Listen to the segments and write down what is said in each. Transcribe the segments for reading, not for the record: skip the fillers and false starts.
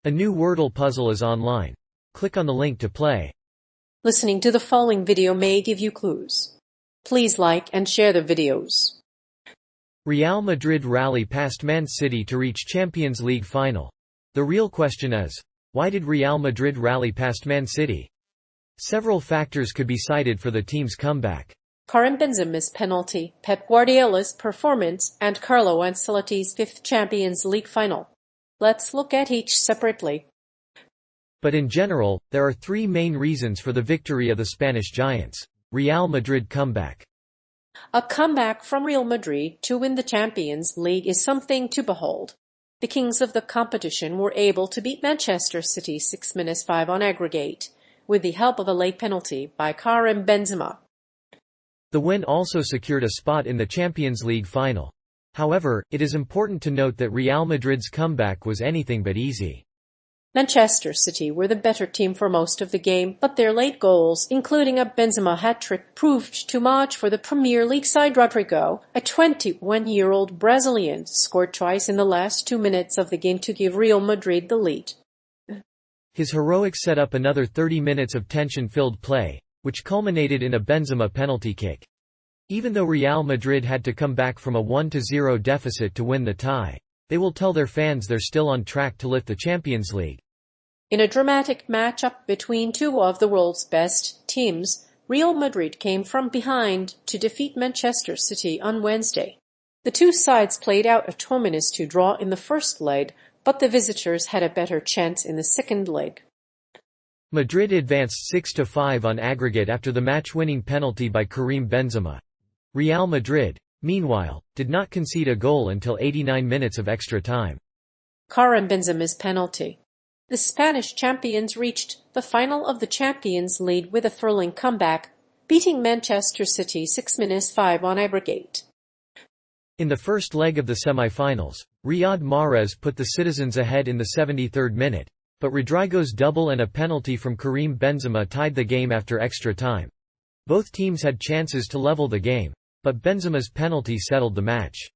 A new Wordle puzzle is online. Click on the link to play. Listening to the following video may give you clues. Please like and share the videos. Real Madrid rally past Man City to reach Champions League final. The real question is, why did Real Madrid rally past Man City? Several factors could be cited for the team's comeback. Karim Benzema's penalty, Pep Guardiola's performance, and Carlo Ancelotti's fifth Champions League final. Let's look at each separately. But in general, there are three main reasons for the victory of the Spanish Giants. Real Madrid comeback. A comeback from Real Madrid to win the Champions League is something to behold. The kings of the competition were able to beat Manchester City 6-5 on aggregate, with the help of a late penalty by Karim Benzema. The win also secured a spot in the Champions League final. However, it is important to note that Real Madrid's comeback was anything but easy. Manchester City were the better team for most of the game, but their late goals, including a Benzema hat-trick, proved too much for the Premier League side. Rodrigo, a 21-year-old Brazilian, scored twice in the last 2 minutes of the game to give Real Madrid the lead. His heroics set up another 30 minutes of tension-filled play, which culminated in a Benzema penalty kick. Even though Real Madrid had to come back from a 1-0 deficit to win the tie, they will tell their fans they're still on track to lift the Champions League. In a dramatic matchup between two of the world's best teams, Real Madrid came from behind to defeat Manchester City on Wednesday. The two sides played out a 2-2 draw in the first leg, but the visitors had a better chance in the second leg. Madrid advanced 6-5 on aggregate after the match-winning penalty by Karim Benzema. Real Madrid, meanwhile, did not concede a goal until 89 minutes of extra time. Karim Benzema's penalty. The Spanish champions reached the final of the Champions League with a thrilling comeback, beating Manchester City 6-5 on aggregate. In the first leg of the semi-finals, Riyad Mahrez put the citizens ahead in the 73rd minute, but Rodrigo's double and a penalty from Karim Benzema tied the game after extra time. Both teams had chances to level the game, but Benzema's penalty settled the match.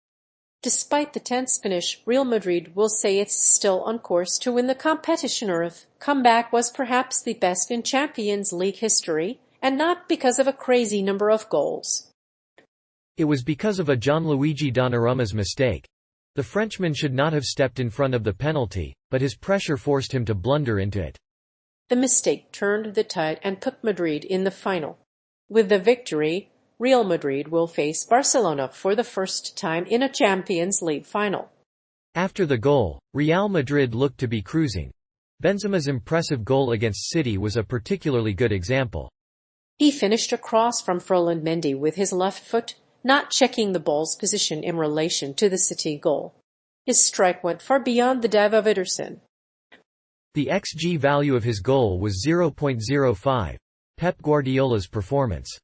Despite the tense finish, Real Madrid will say it's still on course to win the competition. Their comeback was perhaps the best in Champions League history, and not because of a crazy number of goals. It was because of a Gianluigi Donnarumma's mistake. The Frenchman should not have stepped in front of the penalty, but his pressure forced him to blunder into it. The mistake turned the tide and put Madrid in the final. With the victory, Real Madrid will face Barcelona for the first time in a Champions League final. After the goal, Real Madrid looked to be cruising. Benzema's impressive goal against City was a particularly good example. He finished a cross from Ferland Mendy with his left foot, not checking the ball's position in relation to the City goal. His strike went far beyond the dive of Ederson. The XG value of his goal was 0.05. Pep Guardiola's performance.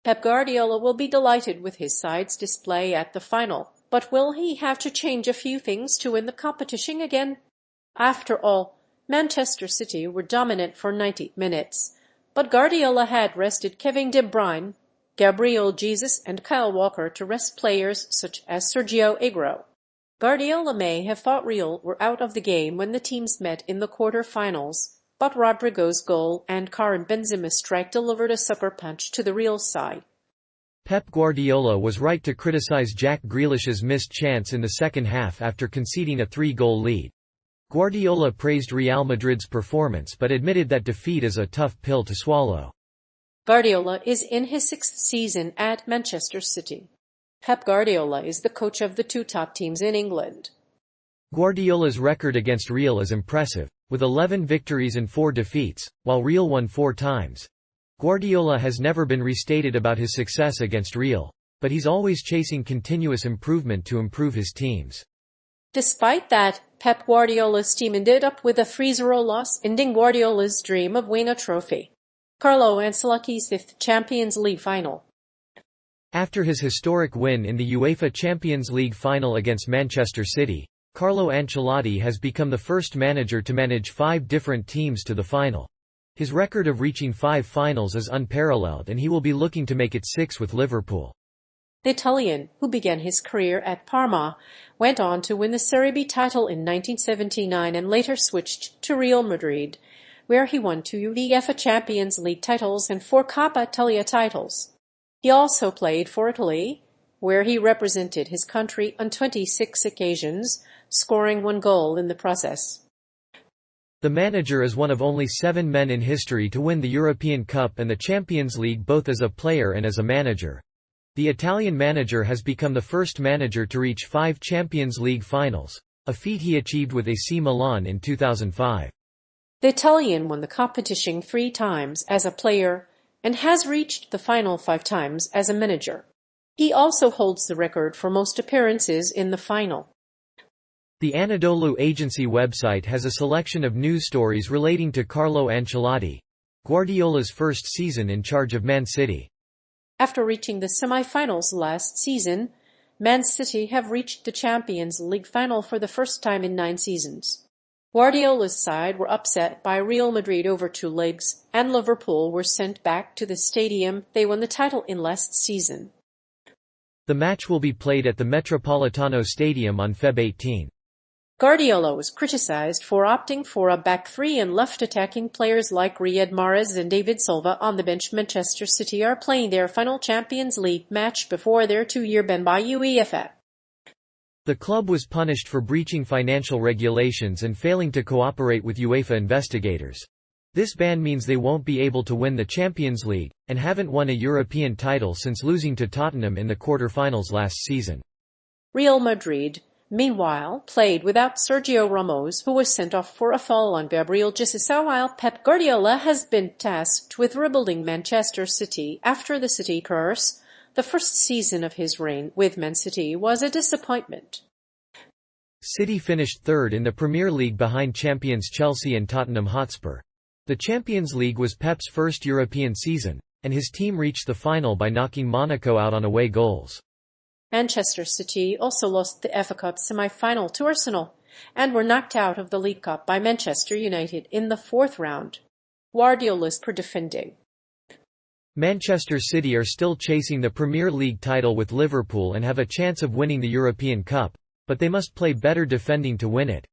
Pep Guardiola will be delighted with his side's display at the final, but will he have to change a few things to win the competition again? After all, Manchester City were dominant for 90 minutes, but Guardiola had rested Kevin De Bruyne, Gabriel Jesus and Kyle Walker to rest players such as Sergio Aguero. Guardiola may have thought Real were out of the game when the teams met in the quarter-finals, but Rodrigo's goal and Karim Benzema's strike delivered a sucker punch to the Real side. Pep Guardiola was right to criticize Jack Grealish's missed chance in the second half after conceding a 3-goal lead. Guardiola praised Real Madrid's performance but admitted that defeat is a tough pill to swallow. Guardiola is in his 6th season at Manchester City. Pep Guardiola is the coach of the two top teams in England. Guardiola's record against Real is impressive, with 11 victories and 4 defeats, while Real won 4 times. Guardiola has never been restated about his success against Real, but he's always chasing continuous improvement to improve his teams. Despite that, Pep Guardiola's team ended up with a 3-0 loss, ending Guardiola's dream of winning a trophy. Carlo Ancelotti's 5th Champions League final. After his historic win in the UEFA Champions League final against Manchester City, Carlo Ancelotti has become the first manager to manage 5 different teams to the final. His record of reaching 5 finals is unparalleled and he will be looking to make it 6 with Liverpool. The Italian, who began his career at Parma, went on to win the Serie B title in 1979 and later switched to Real Madrid, where he won 2 UEFA Champions League titles and 4 Coppa Italia titles. He also played for Italy, where he represented his country on 26 occasions, scoring 1 goal in the process. The manager is one of only 7 men in history to win the European Cup and the Champions League both as a player and as a manager. The Italian manager has become the first manager to reach 5 Champions League finals, a feat he achieved with AC Milan in 2005. The Italian won the competition 3 times as a player and has reached the final 5 times as a manager. He also holds the record for most appearances in the final. The Anadolu Agency website has a selection of news stories relating to Carlo Ancelotti, Guardiola's first season in charge of Man City. After reaching the semi-finals last season, Man City have reached the Champions League final for the first time in 9 seasons. Guardiola's side were upset by Real Madrid over 2 legs, and Liverpool were sent back to the stadium they won the title in last season. The match will be played at the Metropolitano Stadium on Feb 18. Guardiola was criticized for opting for a back 3 and left attacking players like Riyad Mahrez and David Silva on the bench. Manchester City are playing their final Champions League match before their 2-year ban by UEFA. The club was punished for breaching financial regulations and failing to cooperate with UEFA investigators. This ban means they won't be able to win the Champions League, and haven't won a European title since losing to Tottenham in the quarter-finals last season. Real Madrid, meanwhile, played without Sergio Ramos, who was sent off for a fall on Gabriel Jesus, while Pep Guardiola has been tasked with rebuilding Manchester City after the City curse. The first season of his reign with Man City was a disappointment. City finished 3rd in the Premier League behind champions Chelsea and Tottenham Hotspur. The Champions League was Pep's first European season, and his team reached the final by knocking Monaco out on away goals. Manchester City also lost the FA Cup semi-final to Arsenal, and were knocked out of the League Cup by Manchester United in the 4th round. Guardiola's per defending. Manchester City are still chasing the Premier League title with Liverpool and have a chance of winning the European Cup, but they must play better defending to win it.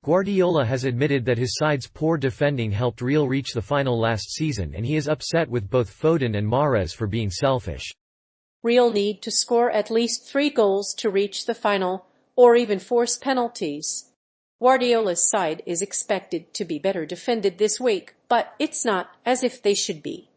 Guardiola has admitted that his side's poor defending helped Real reach the final last season, and he is upset with both Foden and Mahrez for being selfish. Real need to score at least 3 goals to reach the final, or even force penalties. Guardiola's side is expected to be better defended this week, but it's not as if they should be.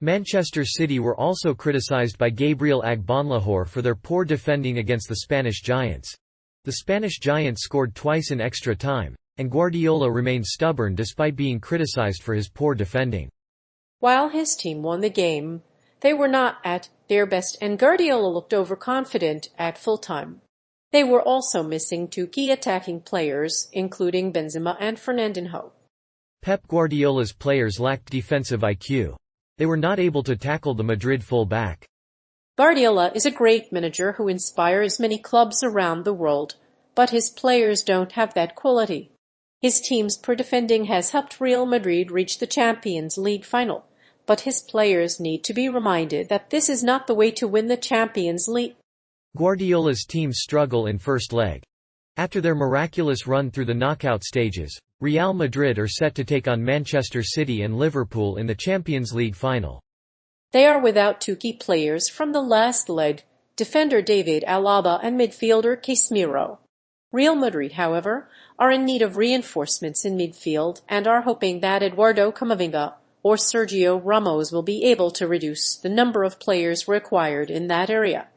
Manchester City were also criticized by Gabriel Agbonlahor for their poor defending against the Spanish Giants. The Spanish Giants scored twice in extra time, and Guardiola remained stubborn despite being criticized for his poor defending. While his team won the game, they were not at their best, and Guardiola looked overconfident at full-time. They were also missing 2 key attacking players, including Benzema and Fernandinho. Pep Guardiola's players lacked defensive IQ. They were not able to tackle the Madrid full-back. Guardiola is a great manager who inspires many clubs around the world, but his players don't have that quality. His team's per defending has helped Real Madrid reach the Champions League final, but his players need to be reminded that this is not the way to win the Champions League. Guardiola's teams struggle in first leg. After their miraculous run through the knockout stages, Real Madrid are set to take on Manchester City and Liverpool in the Champions League final. They are without 2 key players from the last leg, defender David Alaba and midfielder Casemiro. Real Madrid, however, are in need of reinforcements in midfield and are hoping that Eduardo Camavinga or Sergio Ramos will be able to reduce the number of players required in that area.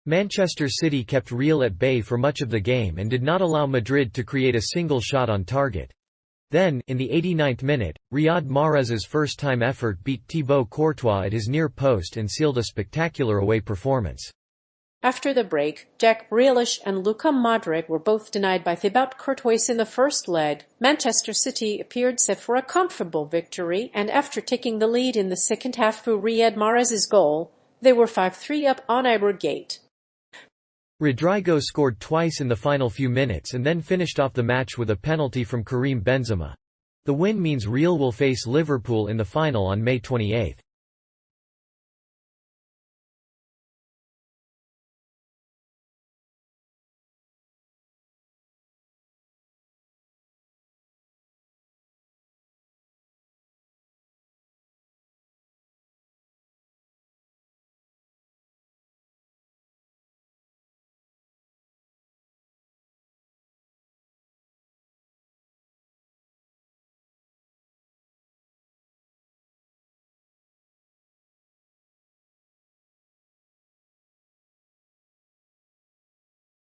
Manchester City kept Real at bay for much of the game and did not allow Madrid to create a single shot on target. Then, in the 89th minute, Riyad Mahrez's first-time effort beat Thibaut Courtois at his near post and sealed a spectacular away performance. After the break, Jack Grealish and Luka Modric were both denied by Thibaut Courtois in the first leg. Manchester City appeared set for a comfortable victory, and after taking the lead in the second half through Riyad Mahrez's goal, they were 5-3 up on Ibrox. Rodrygo scored twice in the final few minutes and then finished off the match with a penalty from Karim Benzema. The win means Real will face Liverpool in the final on May 28.